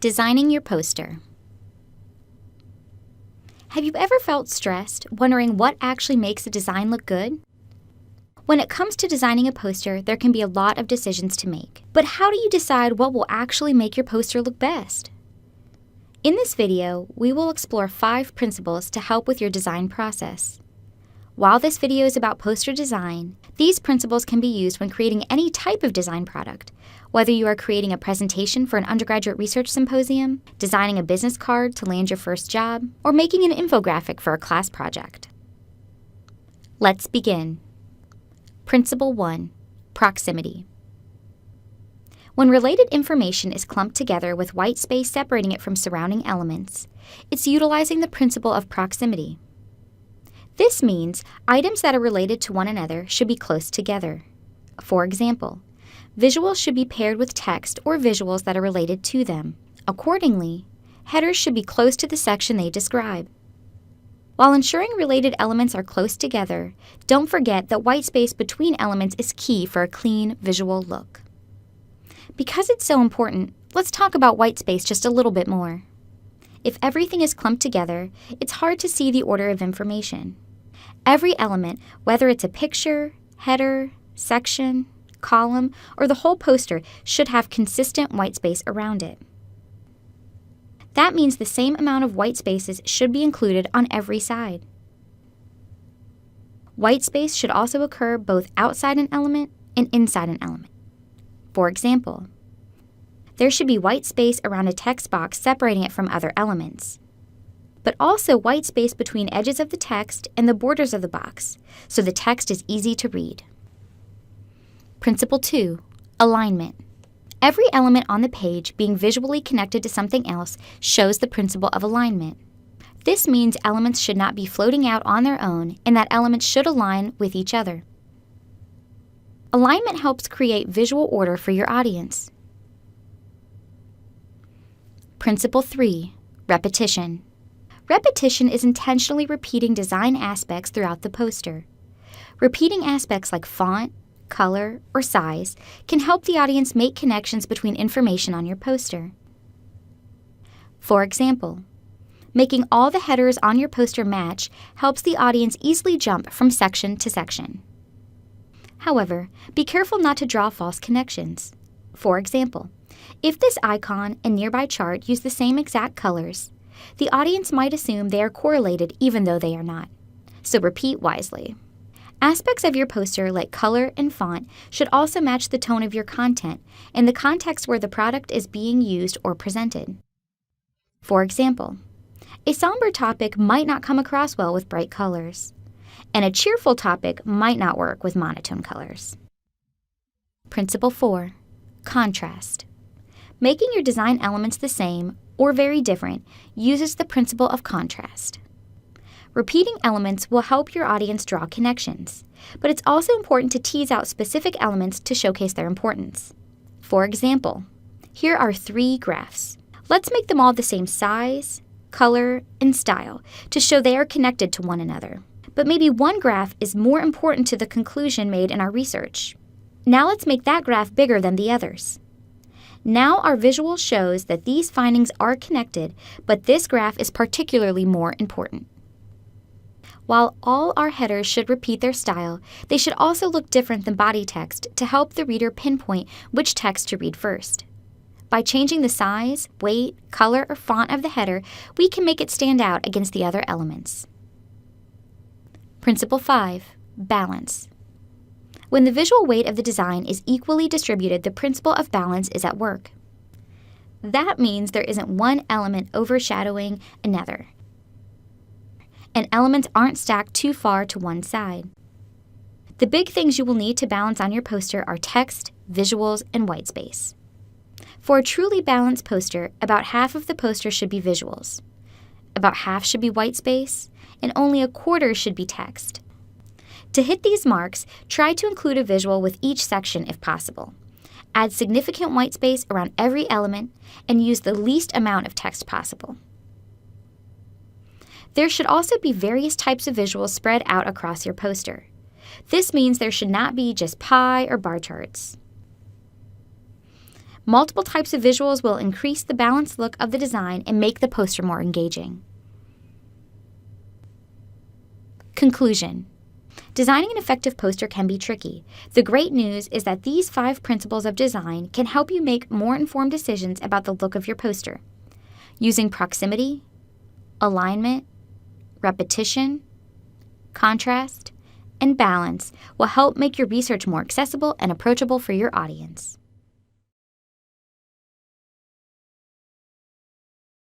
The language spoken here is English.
Designing your poster. Have you ever felt stressed, wondering what actually makes a design look good? When it comes to designing a poster, there can be a lot of decisions to make. But how do you decide what will actually make your poster look best? In this video, we will explore 5 principles to help with your design process. While this video is about poster design, these principles can be used when creating any type of design product, whether you are creating a presentation for an undergraduate research symposium, designing a business card to land your first job, or making an infographic for a class project. Let's begin. Principle 1. Proximity. When related information is clumped together with white space separating it from surrounding elements, it's utilizing the principle of proximity. This means items that are related to one another should be close together. For example, visuals should be paired with text or visuals that are related to them. Accordingly, headers should be close to the section they describe. While ensuring related elements are close together, don't forget that white space between elements is key for a clean visual look. Because it's so important, let's talk about white space just a little bit more. If everything is clumped together, it's hard to see the order of information. Every element, whether it's a picture, header, section, column, or the whole poster, should have consistent white space around it. That means the same amount of white spaces should be included on every side. White space should also occur both outside an element and inside an element. For example, there should be white space around a text box separating it from other elements, but also white space between edges of the text and the borders of the box, so the text is easy to read. Principle 2. Alignment. Every element on the page being visually connected to something else shows the principle of alignment. This means elements should not be floating out on their own and that elements should align with each other. Alignment helps create visual order for your audience. Principle 3. Repetition. Repetition is intentionally repeating design aspects throughout the poster. Repeating aspects like font, color, or size can help the audience make connections between information on your poster. For example, making all the headers on your poster match helps the audience easily jump from section to section. However, be careful not to draw false connections. For example, if this icon and nearby chart use the same exact colors, the audience might assume they are correlated even though they are not. So repeat wisely. Aspects of your poster like color and font should also match the tone of your content and the context where the product is being used or presented. For example, a somber topic might not come across well with bright colors, and a cheerful topic might not work with monotone colors. Principle 4. Contrast. Making your design elements the same or very different uses the principle of contrast. Repeating elements will help your audience draw connections, but it's also important to tease out specific elements to showcase their importance. For example, here are 3 graphs. Let's make them all the same size, color, and style to show they are connected to one another. But maybe one graph is more important to the conclusion made in our research. Now let's make that graph bigger than the others. Now our visual shows that these findings are connected, but this graph is particularly more important. While all our headers should repeat their style, they should also look different than body text to help the reader pinpoint which text to read first. By changing the size, weight, color, or font of the header, we can make it stand out against the other elements. Principle 5. Balance. When the visual weight of the design is equally distributed, the principle of balance is at work. That means there isn't one element overshadowing another, and elements aren't stacked too far to one side. The big things you will need to balance on your poster are text, visuals, and white space. For a truly balanced poster, about half of the poster should be visuals, about half should be white space, and only a quarter should be text. To hit these marks, try to include a visual with each section if possible. Add significant white space around every element and use the least amount of text possible. There should also be various types of visuals spread out across your poster. This means there should not be just pie or bar charts. Multiple types of visuals will increase the balanced look of the design and make the poster more engaging. Conclusion. Designing an effective poster can be tricky. The great news is that these 5 principles of design can help you make more informed decisions about the look of your poster. Using proximity, alignment, repetition, contrast, and balance will help make your research more accessible and approachable for your audience.